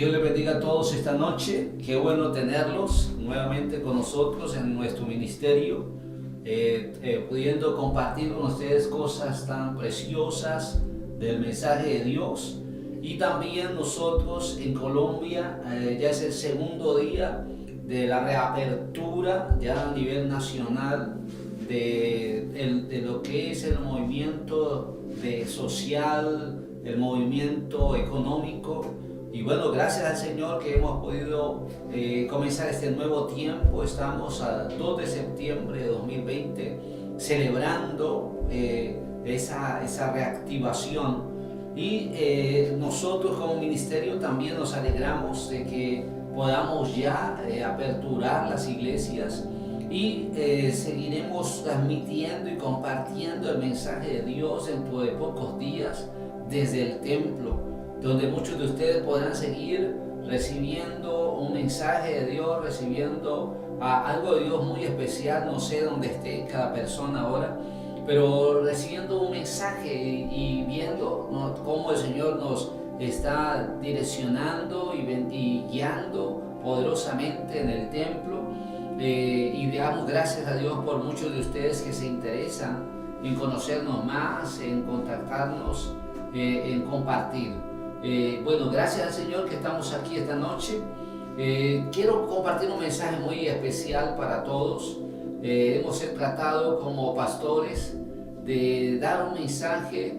Dios les bendiga a todos esta noche. Qué bueno tenerlos nuevamente con nosotros en nuestro ministerio, pudiendo compartir con ustedes cosas tan preciosas del mensaje de Dios. Y también nosotros en Colombia, ya es el segundo día de la reapertura ya a nivel nacional de lo que es el movimiento social, el movimiento económico. Y bueno, gracias al Señor que hemos podido comenzar este nuevo tiempo. Estamos a 2 de septiembre de 2020 celebrando esa reactivación. Y nosotros como ministerio también nos alegramos de que podamos ya aperturar las iglesias y seguiremos transmitiendo y compartiendo el mensaje de Dios dentro de pocos días desde el templo, donde muchos de ustedes podrán seguir recibiendo un mensaje de Dios, recibiendo algo de Dios muy especial. No sé dónde esté cada persona ahora, pero recibiendo un mensaje y viendo, ¿no?, cómo el Señor nos está direccionando y guiando poderosamente en el templo. Y damos gracias a Dios por muchos de ustedes que se interesan en conocernos más, en contactarnos, en compartir. Bueno, gracias al Señor que estamos aquí esta noche. Quiero compartir un mensaje muy especial para todos. Hemos tratado como pastores de dar un mensaje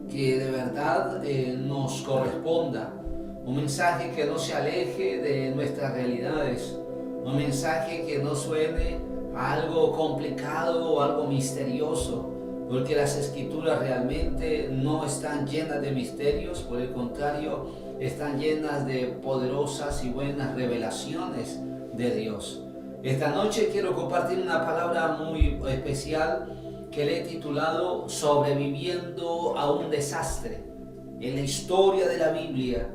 que de verdad nos corresponda, un mensaje que no se aleje de nuestras realidades, un mensaje que no suene a algo complicado o algo misterioso, porque las escrituras realmente no están llenas de misterios, por el contrario, están llenas de poderosas y buenas revelaciones de Dios. Esta noche quiero compartir una palabra muy especial que le he titulado Sobreviviendo a un desastre. En la historia de la Biblia,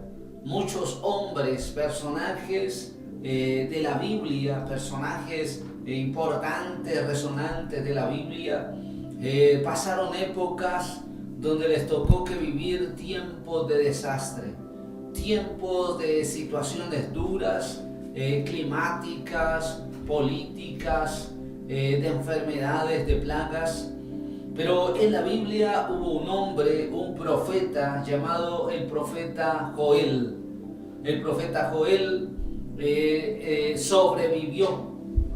muchos hombres, personajes de la Biblia, personajes importantes, resonantes de la Biblia, pasaron épocas donde les tocó que vivir tiempos de desastre, tiempos de situaciones duras, climáticas, políticas, de enfermedades, de plagas. Pero en la Biblia hubo un hombre, un profeta llamado el profeta Joel. El profeta Joel sobrevivió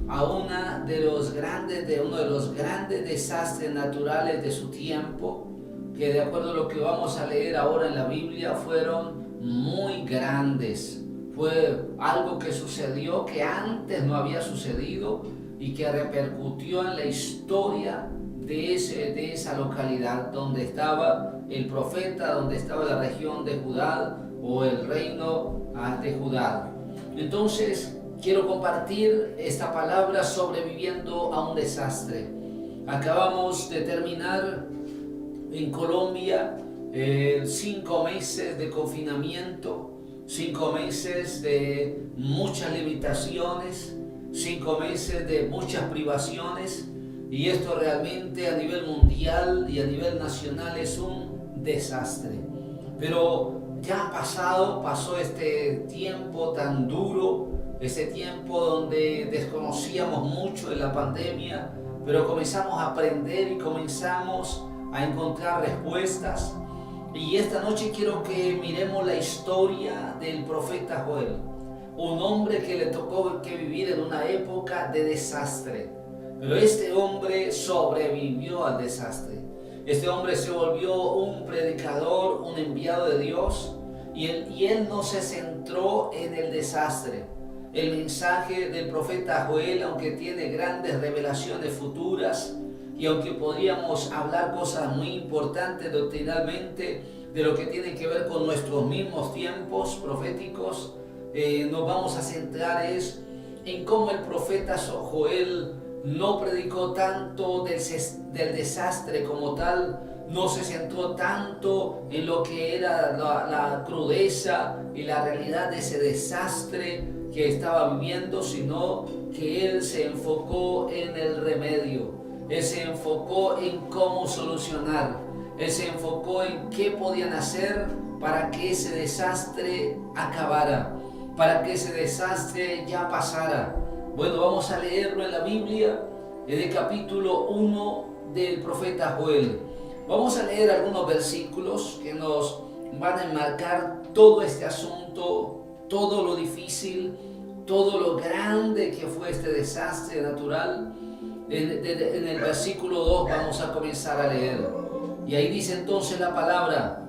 a uno de los grandes desastres naturales de su tiempo, que de acuerdo a lo que vamos a leer ahora en la Biblia fueron muy grandes. Fue algo que sucedió que antes no había sucedido y que repercutió en la historia de esa localidad donde estaba el profeta, donde estaba la región de Judá o el reino de Judá. Entonces quiero compartir esta palabra sobreviviendo a un desastre. Acabamos de terminar en Colombia 5 meses de confinamiento, 5 meses de muchas limitaciones, 5 meses de muchas privaciones, y esto realmente a nivel mundial y a nivel nacional es un desastre. Pero ya pasó este tiempo tan duro, ese tiempo donde desconocíamos mucho de la pandemia, pero comenzamos a aprender y comenzamos a encontrar respuestas. Y esta noche quiero que miremos la historia del profeta Joel, un hombre que le tocó que vivir en una época de desastre, pero este hombre sobrevivió al desastre. Este hombre se volvió un predicador, un enviado de Dios, y él no se centró en el desastre. El mensaje del profeta Joel, aunque tiene grandes revelaciones futuras, y aunque podríamos hablar cosas muy importantes doctrinalmente de lo que tiene que ver con nuestros mismos tiempos proféticos, nos vamos a centrar en cómo el profeta Joel no predicó tanto del desastre como tal, no se centró tanto en lo que era la crudeza y la realidad de ese desastre que estaba viviendo, sino que él se enfocó en el remedio, él se enfocó en cómo solucionar, él se enfocó en qué podían hacer para que ese desastre acabara, para que ese desastre ya pasara. Bueno, vamos a leerlo en la Biblia, en el capítulo 1 del profeta Joel. Vamos a leer algunos versículos que nos van a enmarcar todo este asunto, todo lo difícil, todo lo grande que fue este desastre natural. En el versículo 2 vamos a comenzar a leer. Y ahí dice entonces la palabra: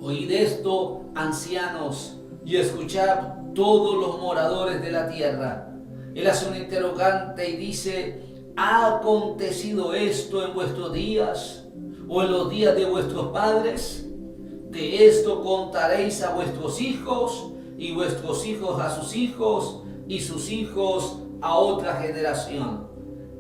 oíd esto, ancianos, y escuchad todos los moradores de la tierra. Él hace un interrogante y dice: ¿ha acontecido esto en vuestros días o en los días de vuestros padres? De esto contaréis a vuestros hijos, y vuestros hijos a sus hijos, y sus hijos a otra generación.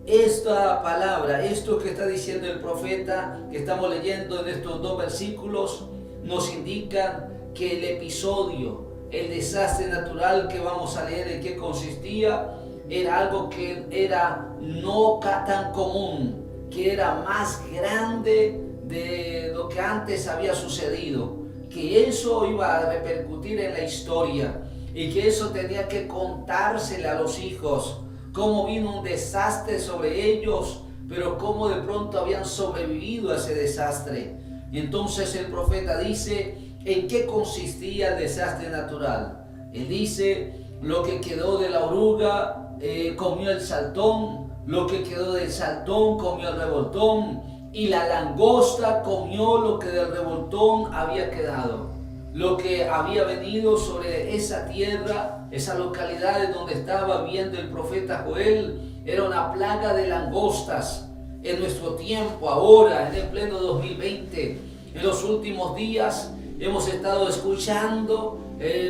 Esta palabra, esto que está diciendo el profeta, que estamos leyendo en estos dos versículos, nos indica que el episodio, el desastre natural que vamos a leer, en qué consistía, era algo que era no tan común, que era más grande de lo que antes había sucedido, que eso iba a repercutir en la historia y que eso tenía que contársele a los hijos, cómo vino un desastre sobre ellos, pero cómo de pronto habían sobrevivido a ese desastre. Y entonces el profeta dice en qué consistía el desastre natural. Él dice: lo que quedó de la oruga comió el saltón, lo que quedó del saltón comió el revoltón, y la langosta comió lo que del revoltón había quedado. Lo que había venido sobre esa tierra, esa localidad en donde estaba viviendo el profeta Joel, era una plaga de langostas. En nuestro tiempo, ahora, en el pleno 2020, en los últimos días, hemos estado escuchando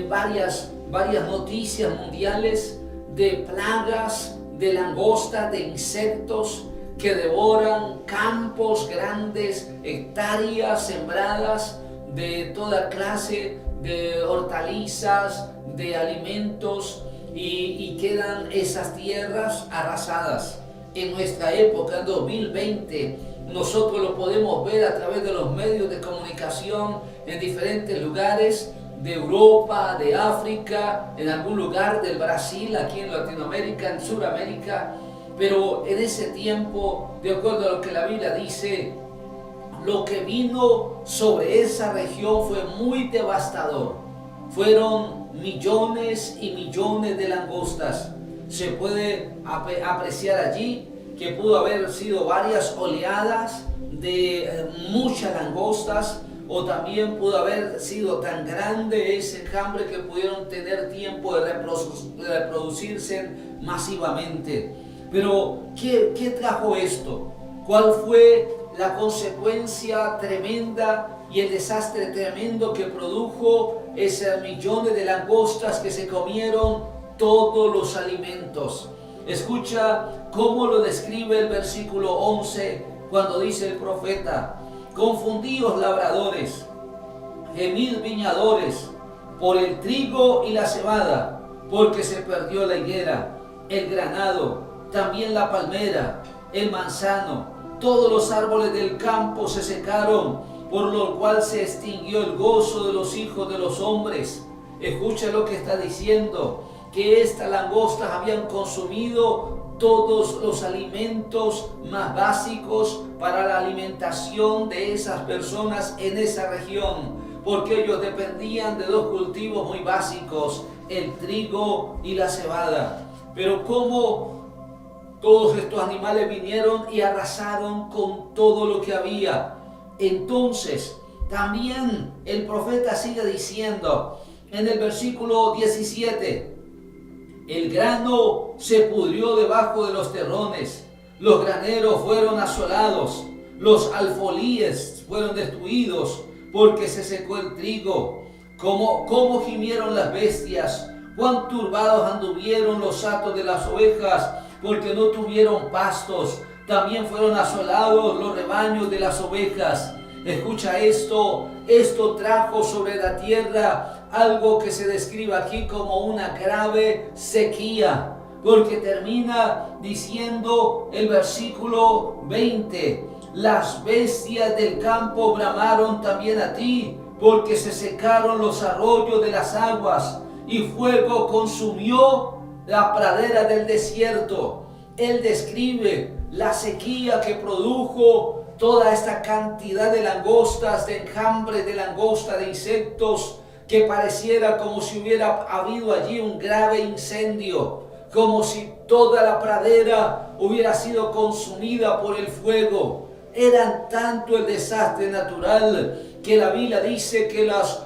varias noticias mundiales de plagas de langostas, de insectos que devoran campos grandes, hectáreas sembradas de toda clase de hortalizas, de alimentos, y quedan esas tierras arrasadas. En nuestra época, en 2020, nosotros lo podemos ver a través de los medios de comunicación en diferentes lugares de Europa, de África, en algún lugar del Brasil, aquí en Latinoamérica, en Sudamérica. Pero en ese tiempo, de acuerdo a lo que la Biblia dice, lo que vino sobre esa región fue muy devastador. Fueron millones y millones de langostas. Se puede apreciar allí que pudo haber sido varias oleadas de muchas langostas, o también pudo haber sido tan grande ese enjambre que pudieron tener tiempo de reproducirse masivamente. Pero, ¿qué trajo esto? ¿Cuál fue la consecuencia tremenda y el desastre tremendo que produjo esos millones de langostas que se comieron todos los alimentos? Escucha cómo lo describe el versículo 11 cuando dice el profeta: confundíos labradores, gemid viñadores, por el trigo y la cebada, porque se perdió la higuera, el granado, también la palmera, el manzano, todos los árboles del campo se secaron, por lo cual se extinguió el gozo de los hijos de los hombres. Escucha lo que está diciendo, que estas langostas habían consumido todos los alimentos más básicos para la alimentación de esas personas en esa región, porque ellos dependían de dos cultivos muy básicos, el trigo y la cebada. Pero cómo todos estos animales vinieron y arrasaron con todo lo que había. Entonces, también el profeta sigue diciendo en el versículo 17: el grano se pudrió debajo de los terrones, los graneros fueron asolados, los alfolíes fueron destruidos, porque se secó el trigo. Cómo gimieron las bestias, cuán turbados anduvieron los hatos de las ovejas, porque no tuvieron pastos. También fueron asolados los rebaños de las ovejas. Escucha esto trajo sobre la tierra algo que se describe aquí como una grave sequía, porque termina diciendo el versículo 20: las bestias del campo bramaron también a ti, porque se secaron los arroyos de las aguas y fuego consumió la pradera del desierto. Él describe la sequía que produjo toda esta cantidad de langostas, de enjambres de langosta, de insectos, que pareciera como si hubiera habido allí un grave incendio, como si toda la pradera hubiera sido consumida por el fuego. Era tanto el desastre natural que la Biblia dice que las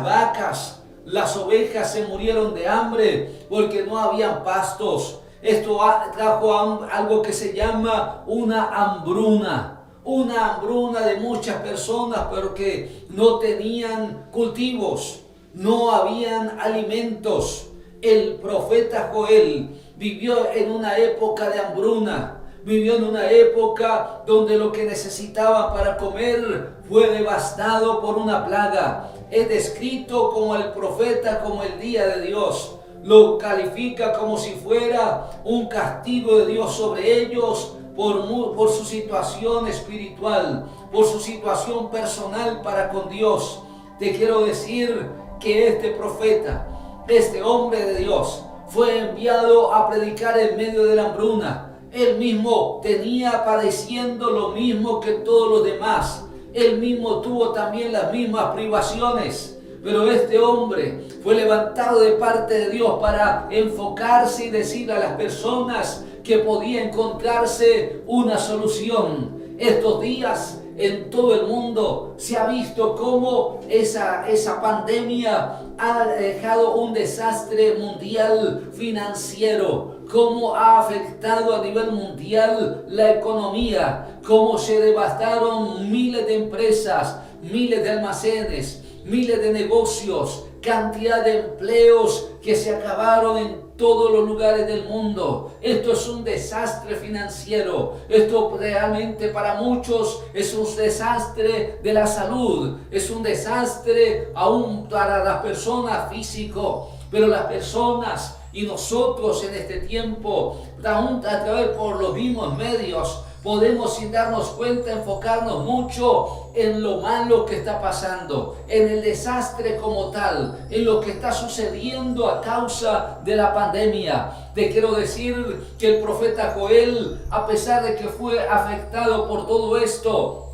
vacas, las ovejas se murieron de hambre porque no habían pastos. Esto trajo algo que se llama una hambruna de muchas personas, pero que no tenían cultivos, no habían alimentos. El profeta Joel vivió en una época de hambruna. Vivió en una época donde lo que necesitaba para comer fue devastado por una plaga. Es descrito como el profeta, como el día de Dios. Lo califica como si fuera un castigo de Dios sobre ellos por su situación espiritual, por su situación personal para con Dios. Te quiero decir que este profeta, este hombre de Dios, fue enviado a predicar en medio de la hambruna. Él mismo tenía padeciendo lo mismo que todos los demás. Él mismo tuvo también las mismas privaciones. Pero este hombre fue levantado de parte de Dios para enfocarse y decir a las personas que podía encontrarse una solución. Estos días en todo el mundo se ha visto cómo esa pandemia ha dejado un desastre mundial financiero, cómo ha afectado a nivel mundial la economía, cómo se devastaron miles de empresas, miles de almacenes, miles de negocios, cantidad de empleos que se acabaron en todos los lugares del mundo. Esto es un desastre financiero. Esto realmente para muchos es un desastre de la salud. Es un desastre aún para las personas físicas. Pero las personas y nosotros en este tiempo, aún a través por los mismos medios, podemos sin darnos cuenta enfocarnos mucho en lo malo que está pasando, en el desastre como tal, en lo que está sucediendo a causa de la pandemia. Te quiero decir que el profeta Joel, a pesar de que fue afectado por todo esto,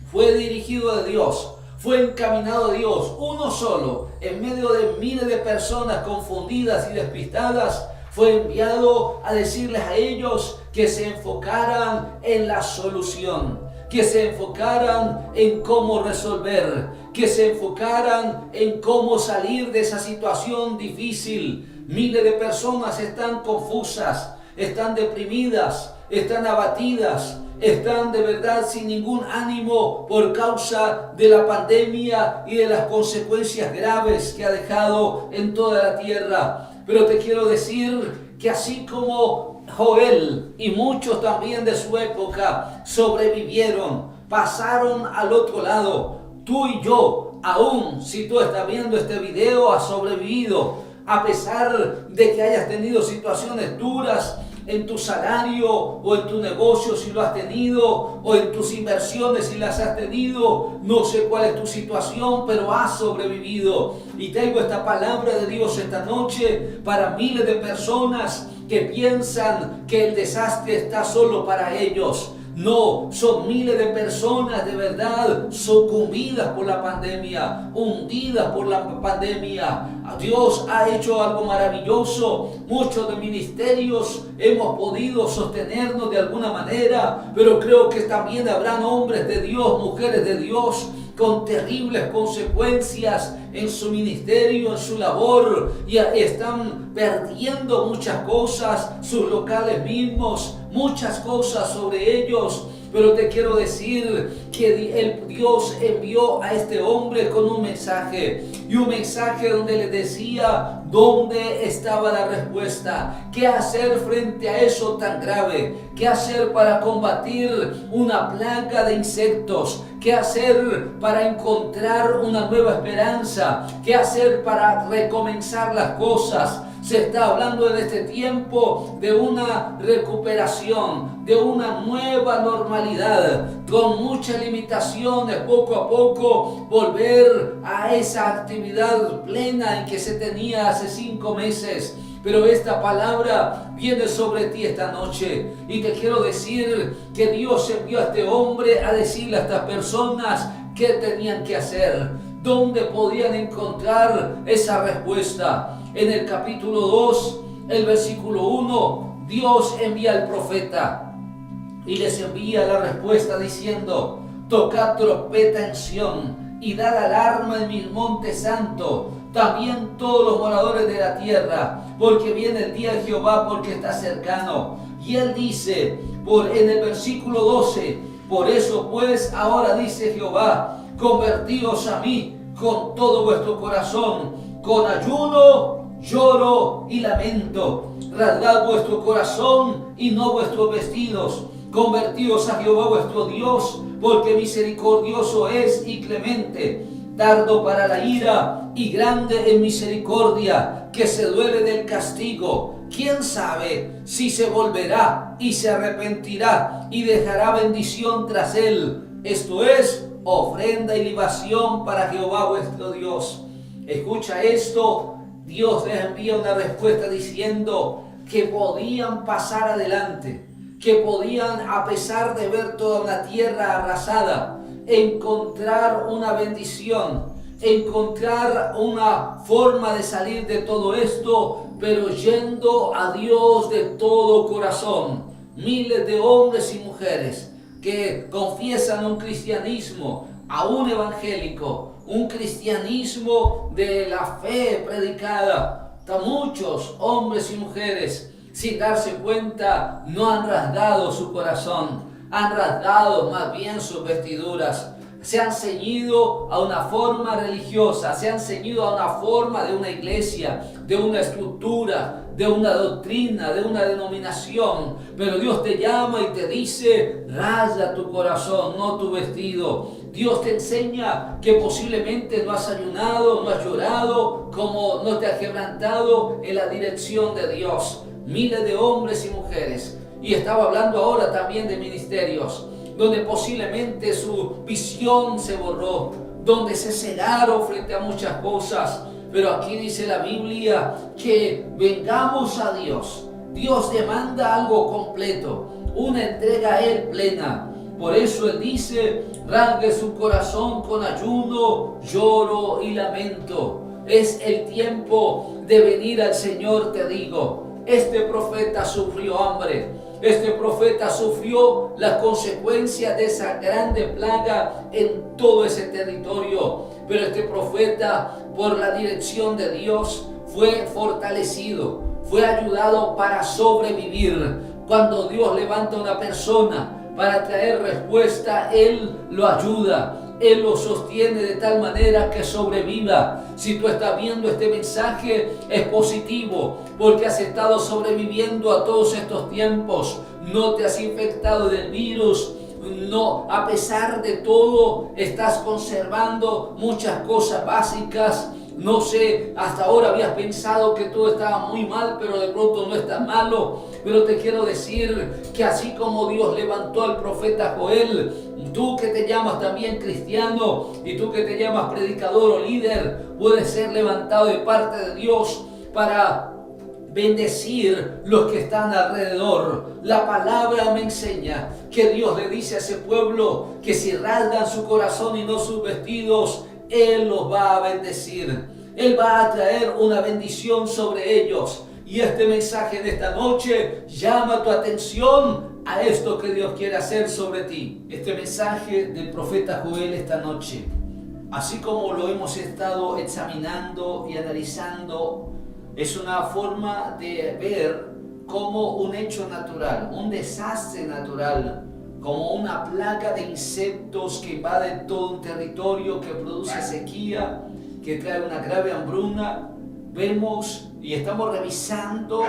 fue dirigido de Dios, fue encaminado a Dios, uno solo, en medio de miles de personas confundidas y despistadas. Fue enviado a decirles a ellos que se enfocaran en la solución, que se enfocaran en cómo resolver, que se enfocaran en cómo salir de esa situación difícil. Miles de personas están confusas, están deprimidas, están abatidas, están de verdad sin ningún ánimo por causa de la pandemia y de las consecuencias graves que ha dejado en toda la tierra. Pero te quiero decir que así como Joel y muchos también de su época sobrevivieron, pasaron al otro lado, tú y yo, aún si tú estás viendo este video, has sobrevivido, a pesar de que hayas tenido situaciones duras en tu salario o en tu negocio si lo has tenido, o en tus inversiones si las has tenido. No sé cuál es tu situación, pero has sobrevivido. Y tengo esta palabra de Dios esta noche para miles de personas que piensan que el desastre está solo para ellos. No, son miles de personas de verdad sucumbidas por la pandemia, hundidas por la pandemia. Dios ha hecho algo maravilloso. Muchos de ministerios hemos podido sostenernos de alguna manera, pero creo que también habrán hombres de Dios, mujeres de Dios, con terribles consecuencias en su ministerio, en su labor, y están perdiendo muchas cosas, sus locales mismos, muchas cosas sobre ellos. Pero te quiero decir que Dios envió a este hombre con un mensaje, y un mensaje donde le decía dónde estaba la respuesta, qué hacer frente a eso tan grave, qué hacer para combatir una plaga de insectos, qué hacer para encontrar una nueva esperanza, qué hacer para recomenzar las cosas. Se está hablando en este tiempo de una recuperación, de una nueva normalidad, con muchas limitaciones, poco a poco volver a esa actividad plena en que se tenía hace 5 meses. Pero esta palabra viene sobre ti esta noche y te quiero decir que Dios envió a este hombre a decirle a estas personas qué tenían que hacer, dónde podían encontrar esa respuesta. En el capítulo 2, el versículo 1, Dios envía al profeta y les envía la respuesta diciendo: tocad trompeta en Sión y dad alarma en mi monte santo, también todos los moradores de la tierra, porque viene el día de Jehová, porque está cercano. Y él dice en el versículo 12: por eso pues ahora dice Jehová, convertíos a mí con todo vuestro corazón, con ayuno, lloro y lamento. Rasgad vuestro corazón y no vuestros vestidos. Convertíos a Jehová vuestro Dios, porque misericordioso es y clemente, tardo para la ira y grande en misericordia, que se duele del castigo. ¿Quién sabe si se volverá y se arrepentirá y dejará bendición tras él? Esto es ofrenda y libación para Jehová vuestro Dios. Escucha esto. Dios les envía una respuesta diciendo que podían pasar adelante, que podían, a pesar de ver toda una tierra arrasada, encontrar una bendición, encontrar una forma de salir de todo esto, pero yendo a Dios de todo corazón. Miles de hombres y mujeres que confiesan un cristianismo aún evangélico, un cristianismo de la fe predicada. Muchos hombres y mujeres, sin darse cuenta, no han rasgado su corazón, han rasgado más bien sus vestiduras. Se han ceñido a una forma religiosa, se han ceñido a una forma de una iglesia, de una estructura, de una doctrina, de una denominación. Pero Dios te llama y te dice: rasga tu corazón, no tu vestido. Dios te enseña que posiblemente no has ayunado, no has llorado, como no te has quebrantado en la dirección de Dios. Miles de hombres y mujeres, y estaba hablando ahora también de ministerios, donde posiblemente su visión se borró, donde se cegaron frente a muchas cosas. Pero aquí dice la Biblia que vengamos a Dios. Dios demanda algo completo, una entrega a Él plena. Por eso Él dice: rasgue su corazón con ayuno, lloro y lamento. Es el tiempo de venir al Señor, te digo. Este profeta sufrió hambre. Este profeta sufrió las consecuencias de esa grande plaga en todo ese territorio. Pero este profeta, por la dirección de Dios, fue fortalecido, fue ayudado para sobrevivir. Cuando Dios levanta a una persona para traer respuesta, Él lo ayuda. Él lo sostiene de tal manera que sobreviva. Si tú estás viendo este mensaje, es positivo, porque has estado sobreviviendo a todos estos tiempos. No te has infectado del virus. No, a pesar de todo, estás conservando muchas cosas básicas. No sé, hasta ahora habías pensado que todo estaba muy mal, pero de pronto no está malo. Pero te quiero decir que así como Dios levantó al profeta Joel, tú que te llamas también cristiano y tú que te llamas predicador o líder, puedes ser levantado de parte de Dios para bendecir los que están alrededor. La palabra me enseña que Dios le dice a ese pueblo que si rasgan su corazón y no sus vestidos, Él los va a bendecir. Él va a traer una bendición sobre ellos. Y este mensaje de esta noche llama tu atención a esto que Dios quiere hacer sobre ti. Este mensaje del profeta Joel esta noche, así como lo hemos estado examinando y analizando, es una forma de ver como un hecho natural, un desastre natural, como una plaga de insectos que invade todo un territorio, que produce sequía, que trae una grave hambruna. Vemos y estamos revisando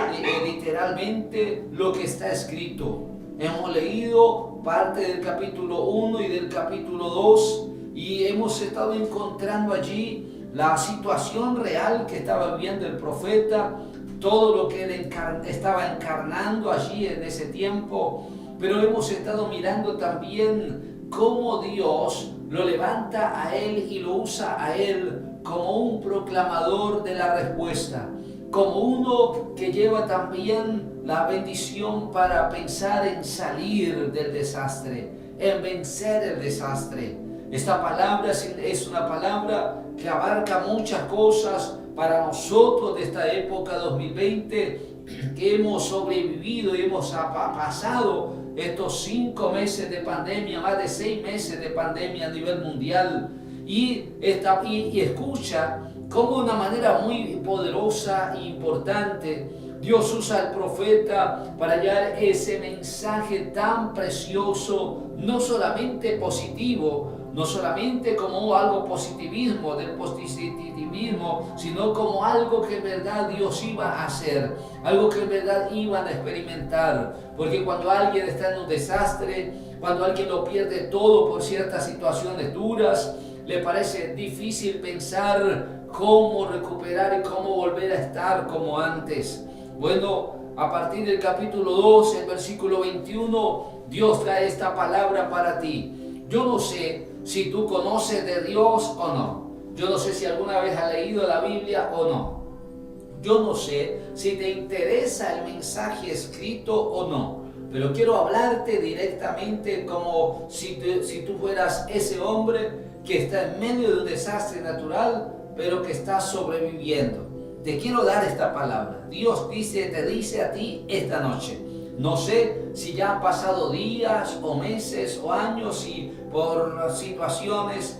literalmente lo que está escrito. Hemos leído parte del capítulo 1 y del capítulo 2 y hemos estado encontrando allí la situación real que estaba viviendo el profeta, todo lo que él estaba encarnando allí en ese tiempo, pero hemos estado mirando también cómo Dios lo levanta a él y lo usa a él como un proclamador de la respuesta, como uno que lleva también la bendición para pensar en salir del desastre, en vencer el desastre. Esta palabra es una palabra que abarca muchas cosas para nosotros de esta época 2020, que hemos sobrevivido y hemos pasado estos 5 meses de pandemia, más de 6 meses de pandemia a nivel mundial. Y escucha cómo de una manera muy poderosa e importante Dios usa al profeta para hallar ese mensaje tan precioso, no solamente positivo, no solamente como algo positivismo, del positivismo, sino como algo que en verdad Dios iba a hacer, algo que en verdad iban a experimentar. Porque cuando alguien está en un desastre, cuando alguien lo pierde todo por ciertas situaciones duras, le parece difícil pensar cómo recuperar y cómo volver a estar como antes. Bueno, a partir del capítulo 2, el versículo 21, Dios trae esta palabra para ti. Yo no sé si tú conoces de Dios o no. Yo no sé si alguna vez has leído la Biblia o no. Yo no sé si te interesa el mensaje escrito o no. Pero quiero hablarte directamente como si tú fueras ese hombre que está en medio de un desastre natural, pero que está sobreviviendo. Te quiero dar esta palabra. Dios te dice a ti esta noche. No sé si ya han pasado días o meses o años y por situaciones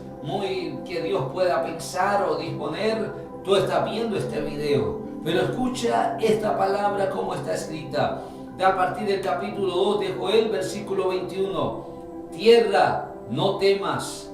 que Dios pueda pensar o disponer, tú estás viendo este video. Pero escucha esta palabra como está escrita. A partir del capítulo 2 de Joel, versículo 21. Tierra, no temas,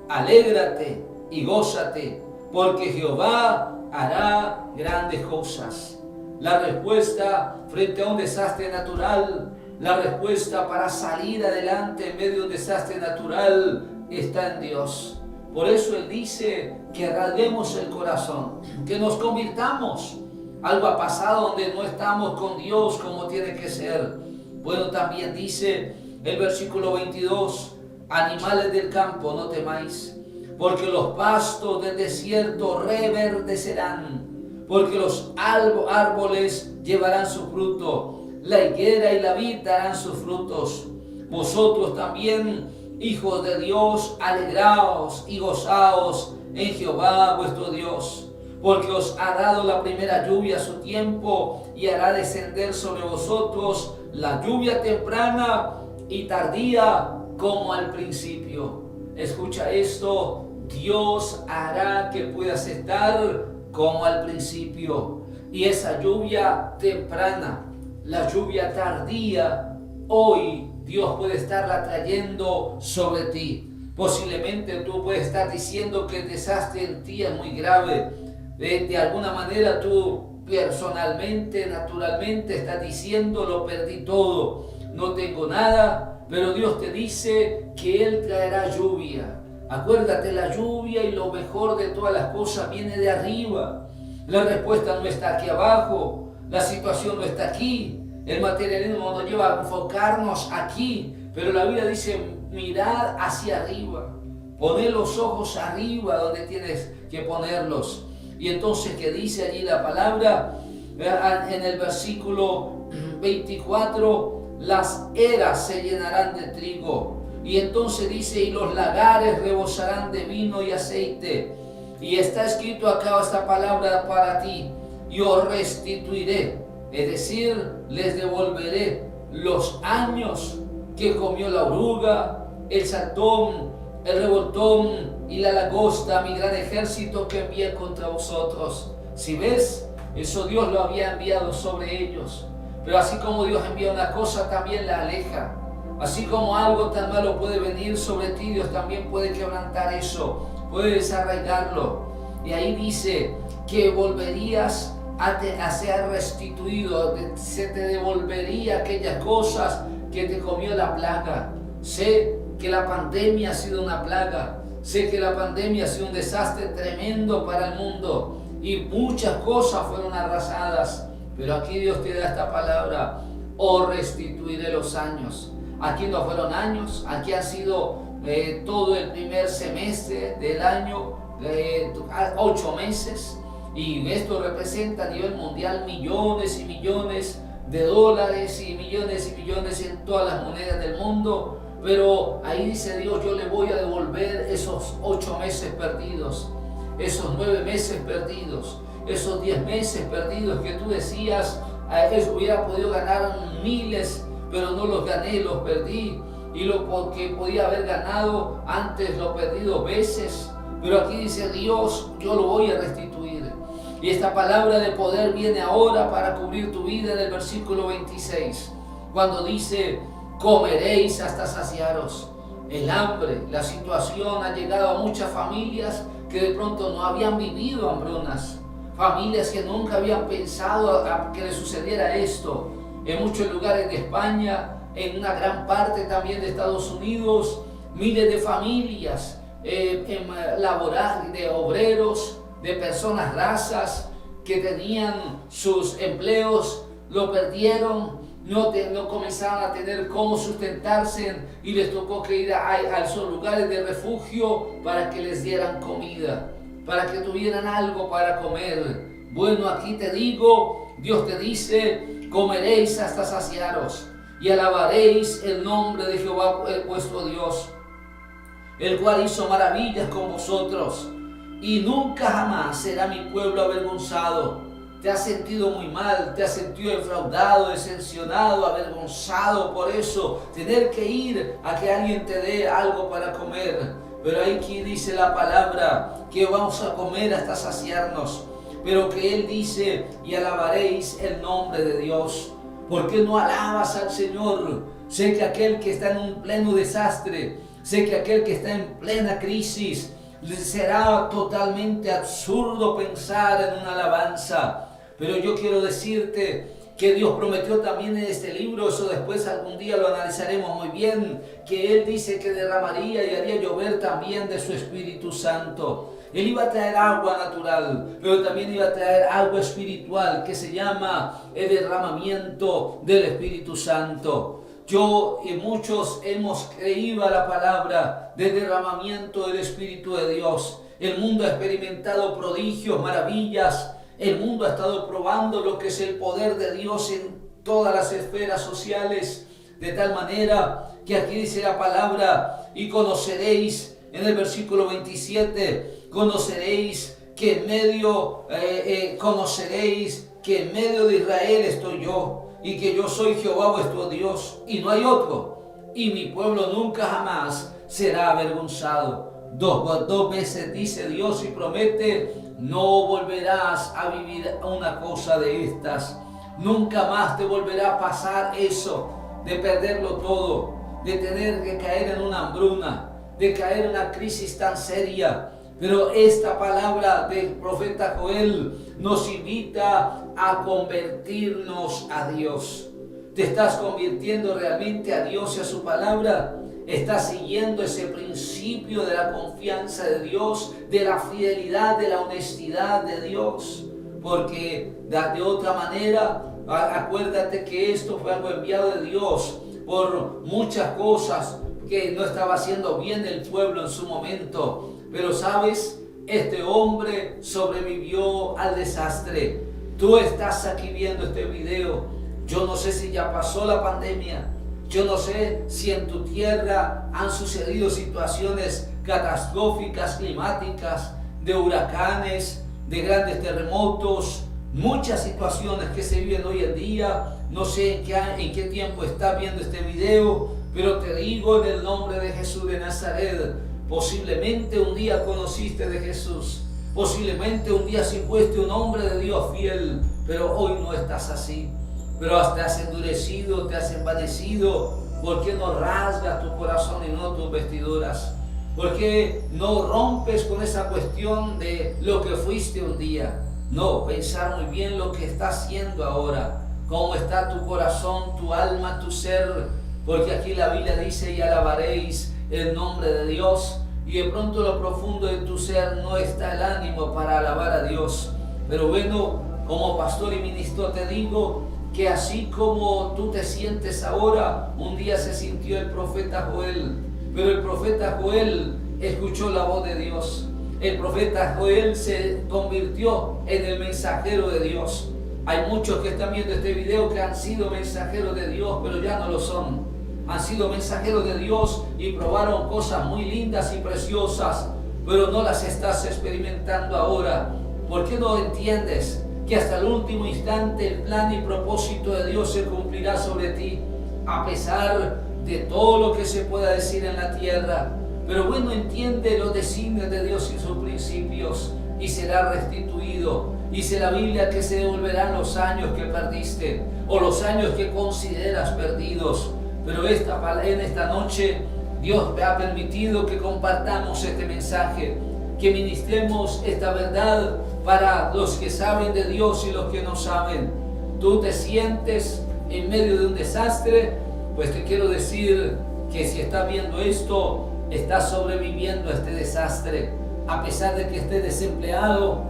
alégrate y gózate, porque Jehová hará grandes cosas. La respuesta frente a un desastre natural, la respuesta para salir adelante en medio de un desastre natural está en Dios. Por eso Él dice que rasguemos el corazón, que nos convirtamos. Algo ha pasado donde no estamos con Dios como tiene que ser. Bueno, también dice el versículo 22, animales del campo, no temáis, porque los pastos del desierto reverdecerán, porque los árboles llevarán su fruto, la higuera y la vid darán sus frutos. Vosotros también, hijos de Dios, alegraos y gozaos en Jehová vuestro Dios, porque os ha dado la primera lluvia a su tiempo y hará descender sobre vosotros la lluvia temprana y tardía como al principio. Escucha esto. Dios hará que puedas estar como al principio. Y esa lluvia temprana, la lluvia tardía, hoy Dios puede estarla trayendo sobre ti. Posiblemente tú puedes estar diciendo que el desastre en ti es muy grave. De alguna manera tú personalmente, naturalmente estás diciendo: lo perdí todo, no tengo nada. Pero Dios te dice que Él traerá lluvia. Acuérdate, la lluvia y lo mejor de todas las cosas viene de arriba. La respuesta no está aquí abajo, la situación no está aquí. El materialismo nos lleva a enfocarnos aquí, pero la Biblia dice: mirad hacia arriba, poned los ojos arriba donde tienes que ponerlos. Y entonces, ¿qué dice allí la palabra? En el versículo 24, las eras se llenarán de trigo. Y entonces dice: y los lagares rebosarán de vino y aceite. Y está escrito acá esta palabra para ti: y os restituiré, es decir, les devolveré los años que comió la oruga, el saltón, el revoltón y la langosta, mi gran ejército que envié contra vosotros. Si ves, eso Dios lo había enviado sobre ellos. Pero así como Dios envía una cosa, también la aleja. Así como algo tan malo puede venir sobre ti, Dios también puede quebrantar eso, puede desarraigarlo. Y ahí dice que volverías a ser restituido, se te devolvería aquellas cosas que te comió la plaga. Sé que la pandemia ha sido una plaga, sé que la pandemia ha sido un desastre tremendo para el mundo y muchas cosas fueron arrasadas. Pero aquí Dios te da esta palabra: os restituiré los años. Aquí no fueron años, aquí ha sido todo el primer semestre del año, 8 meses, y esto representa a nivel mundial millones y millones de dólares y millones en todas las monedas del mundo. Pero ahí dice Dios: yo le voy a devolver esos 8 meses perdidos, esos 9 meses perdidos, esos 10 meses perdidos que tú decías, eso hubiera podido ganar miles, pero no los gané, los perdí. Y lo que podía haber ganado antes lo perdí 2 veces. Pero aquí dice Dios: yo lo voy a restituir. Y esta palabra de poder viene ahora para cubrir tu vida en el versículo 26, cuando dice: comeréis hasta saciaros. El hambre, la situación ha llegado a muchas familias que de pronto no habían vivido hambrunas, familias que nunca habían pensado a que les sucediera esto. En muchos lugares de España, en una gran parte también de Estados Unidos, miles de familias laborales, de obreros, de personas rasas que tenían sus empleos, lo perdieron, no comenzaron a tener cómo sustentarse y les tocó que ir a esos lugares de refugio para que les dieran comida, para que tuvieran algo para comer. Bueno, aquí te digo, Dios te dice: comeréis hasta saciaros y alabaréis el nombre de Jehová vuestro Dios, el cual hizo maravillas con vosotros, y nunca jamás será mi pueblo avergonzado. Te has sentido muy mal, te has sentido defraudado, decepcionado, avergonzado por eso, tener que ir a que alguien te dé algo para comer. Pero aquí dice la palabra que vamos a comer hasta saciarnos, pero que Él dice: y alabaréis el nombre de Dios. ¿Por qué no alabas al Señor? Sé que aquel que está en un pleno desastre, sé que aquel que está en plena crisis, será totalmente absurdo pensar en una alabanza. Pero yo quiero decirte que Dios prometió también en este libro, eso después algún día lo analizaremos muy bien, que Él dice que derramaría y haría llover también de su Espíritu Santo. Él iba a traer agua natural, pero también iba a traer agua espiritual, que se llama el derramamiento del Espíritu Santo. Yo y muchos hemos creído a la palabra de derramamiento del Espíritu de Dios. El mundo ha experimentado prodigios, maravillas. El mundo ha estado probando lo que es el poder de Dios en todas las esferas sociales, de tal manera que aquí dice la palabra: y conoceréis, en el versículo 27, conoceréis que en medio de Israel estoy yo, y que yo soy Jehová vuestro Dios, y no hay otro, y mi pueblo nunca jamás será avergonzado. 2 veces dice Dios y promete: no volverás a vivir una cosa de estas. Nunca más te volverá a pasar eso, de perderlo todo, de tener que caer en una hambruna, de caer en una crisis tan seria. Pero esta palabra del profeta Joel nos invita a convertirnos a Dios. ¿Te estás convirtiendo realmente a Dios y a su palabra? ¿Estás siguiendo ese principio de la confianza de Dios, de la fidelidad, de la honestidad de Dios? Porque de otra manera, acuérdate que esto fue algo enviado de Dios por muchas cosas que no estaba haciendo bien el pueblo en su momento. Pero sabes, este hombre sobrevivió al desastre. Tú estás aquí viendo este video. Yo no sé si ya pasó la pandemia. Yo no sé si en tu tierra han sucedido situaciones catastróficas climáticas, de huracanes, de grandes terremotos, muchas situaciones que se viven hoy en día. No sé en qué tiempo estás viendo este video, pero te digo en el nombre de Jesús de Nazaret: posiblemente un día conociste de Jesús, posiblemente un día sí fuiste un hombre de Dios fiel, pero hoy no estás así. Pero te has endurecido, te has envanecido. ¿Por qué no rasgas tu corazón y no tus vestiduras? ¿Por qué no rompes con esa cuestión de lo que fuiste un día? No, pensar muy bien lo que estás haciendo ahora. Cómo está tu corazón, tu alma, tu ser. Porque aquí la Biblia dice: y alabaréis el nombre de Dios. Y de pronto lo profundo de tu ser no está el ánimo para alabar a Dios. Pero bueno, como pastor y ministro te digo que así como tú te sientes ahora, un día se sintió el profeta Joel, pero el profeta Joel escuchó la voz de Dios. El profeta Joel se convirtió en el mensajero de Dios. Hay muchos que están viendo este video que han sido mensajeros de Dios, pero ya no lo son. Han sido mensajeros de Dios y probaron cosas muy lindas y preciosas, pero no las estás experimentando ahora. ¿Por qué no entiendes que hasta el último instante el plan y propósito de Dios se cumplirá sobre ti, a pesar de todo lo que se pueda decir en la tierra? Pero bueno, entiende los designios de Dios y sus principios, y será restituido. Dice la Biblia que se devolverán los años que perdiste, o los años que consideras perdidos. Pero en esta noche Dios me ha permitido que compartamos este mensaje, que ministremos esta verdad para los que saben de Dios y los que no saben. Tú te sientes en medio de un desastre, pues te quiero decir que si estás viendo esto, estás sobreviviendo a este desastre. A pesar de que estés desempleado,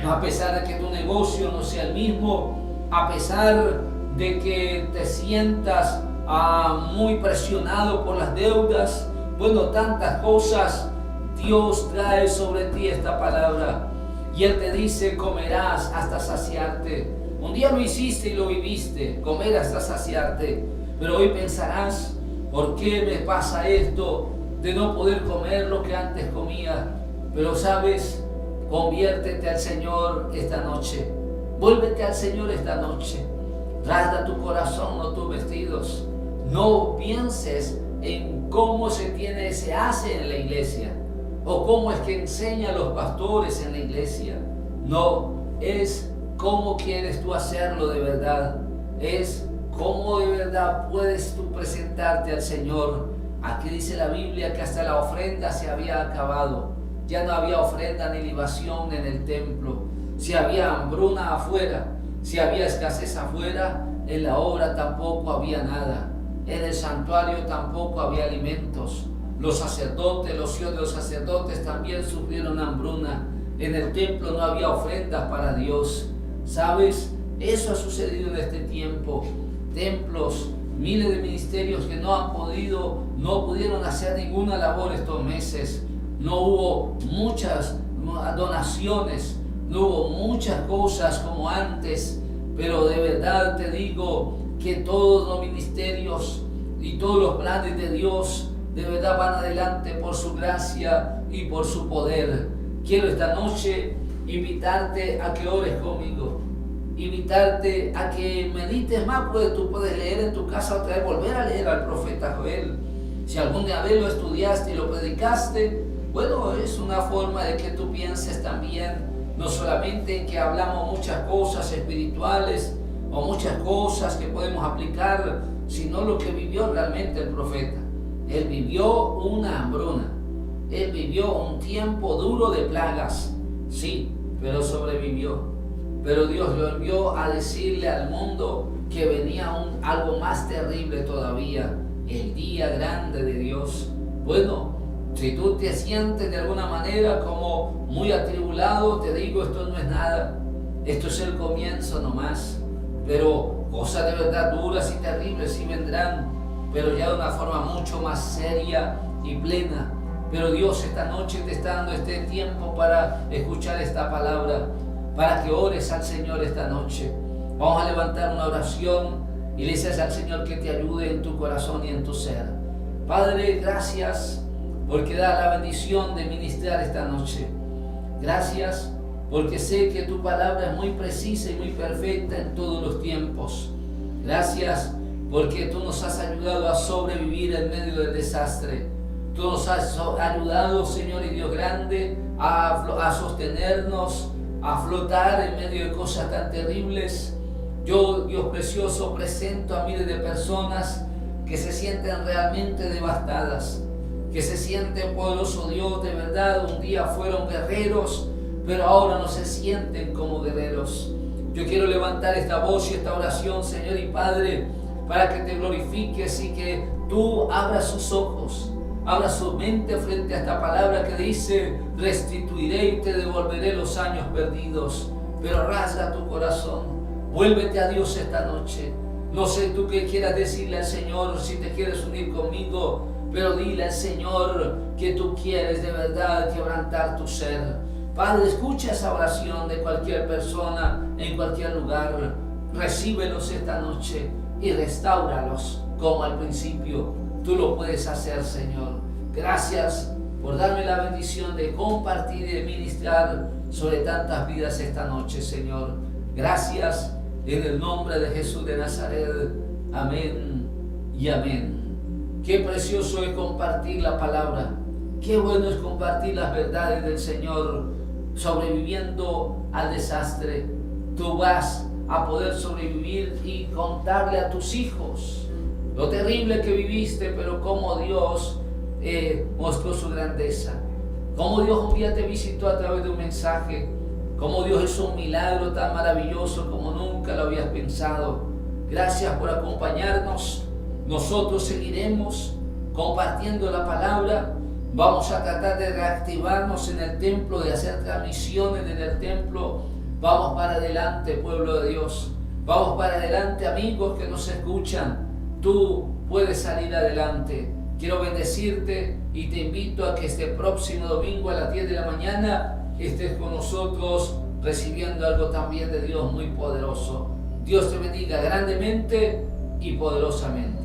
a pesar de que tu negocio no sea el mismo, a pesar de que te sientas muy presionado por las deudas, bueno, tantas cosas, Dios trae sobre ti esta palabra. Y Él te dice, comerás hasta saciarte. Un día lo hiciste y lo viviste, comer hasta saciarte. Pero hoy pensarás, ¿por qué me pasa esto de no poder comer lo que antes comía? Pero sabes, conviértete al Señor esta noche. Vuélvete al Señor esta noche. Rasga tu corazón, no tus vestidos. No pienses en cómo se hace en la iglesia, o cómo es que enseñan los pastores en la iglesia. No, es cómo quieres tú hacerlo de verdad. Es cómo de verdad puedes tú presentarte al Señor. Aquí dice la Biblia que hasta la ofrenda se había acabado. Ya no había ofrenda ni libación en el templo. Si había hambruna afuera, si había escasez afuera, en la obra tampoco había nada. En el santuario tampoco había alimentos. Los sacerdotes, los hijos de los sacerdotes también sufrieron hambruna. En el templo no había ofrendas para Dios. ¿Sabes? Eso ha sucedido en este tiempo. Templos, miles de ministerios que no pudieron hacer ninguna labor estos meses. No hubo muchas donaciones, no hubo muchas cosas como antes, pero de verdad te digo que todos los ministerios y todos los planes de Dios de verdad van adelante por su gracia y por su poder. Quiero esta noche invitarte a que ores conmigo, invitarte a que medites más, pues tú puedes leer en tu casa otra vez, volver a leer al profeta Joel. Si algún día lo estudiaste y lo predicaste, bueno, es una forma de que tú pienses también, no solamente en que hablamos muchas cosas espirituales o muchas cosas que podemos aplicar, sino lo que vivió realmente el profeta. Él vivió una hambruna, él vivió un tiempo duro de plagas, sí, pero sobrevivió. Pero Dios lo envió a decirle al mundo que venía algo más terrible todavía, el día grande de Dios. Bueno, si tú te sientes de alguna manera como muy atribulado, te digo, esto no es nada. Esto es el comienzo nomás. Pero cosas de verdad duras y terribles sí vendrán, pero ya de una forma mucho más seria y plena. Pero Dios esta noche te está dando este tiempo para escuchar esta palabra, para que ores al Señor esta noche. Vamos a levantar una oración y le dices al Señor que te ayude en tu corazón y en tu ser. Padre, gracias porque da la bendición de ministrar esta noche. Gracias porque sé que tu palabra es muy precisa y muy perfecta en todos los tiempos. Gracias porque tú nos has ayudado a sobrevivir en medio del desastre. Tú nos has ayudado, Señor y Dios grande, a sostenernos, a flotar en medio de cosas tan terribles. Yo, Dios precioso, presento a miles de personas que se sienten realmente devastadas, que se sienten, poderoso Dios, de verdad, un día fueron guerreros, pero ahora no se sienten como guerreros. Yo quiero levantar esta voz y esta oración, Señor y Padre, para que te glorifiques y que tú abras sus ojos, abra su mente frente a esta palabra que dice: restituiré y te devolveré los años perdidos. pero rasga tu corazón. Vuélvete a Dios esta noche. No sé tú qué quieras decirle al Señor, si te quieres unir conmigo, pero dile al Señor que tú quieres de verdad quebrantar tu ser. Padre, escucha esa oración de cualquier persona en cualquier lugar. Recíbelos esta noche y restáuralos como al principio. Tú lo puedes hacer, Señor. Gracias por darme la bendición de compartir y de ministrar sobre tantas vidas esta noche, Señor. Gracias en el nombre de Jesús de Nazaret. Amén y amén. Qué precioso es compartir la palabra. Qué bueno es compartir las verdades del Señor. Sobreviviendo al desastre, tú vas a poder sobrevivir y contarle a tus hijos lo terrible que viviste, pero cómo Dios mostró su grandeza, cómo Dios un día te visitó a través de un mensaje, cómo Dios hizo un milagro tan maravilloso como nunca lo habías pensado. Gracias por acompañarnos. Nosotros seguiremos compartiendo la palabra. Vamos a tratar de reactivarnos en el templo, de hacer transmisiones en el templo. Vamos para adelante, pueblo de Dios. Vamos para adelante, amigos que nos escuchan. Tú puedes salir adelante. Quiero bendecirte y te invito a que este próximo domingo a las 10 de la mañana estés con nosotros recibiendo algo también de Dios muy poderoso. Dios te bendiga grandemente y poderosamente.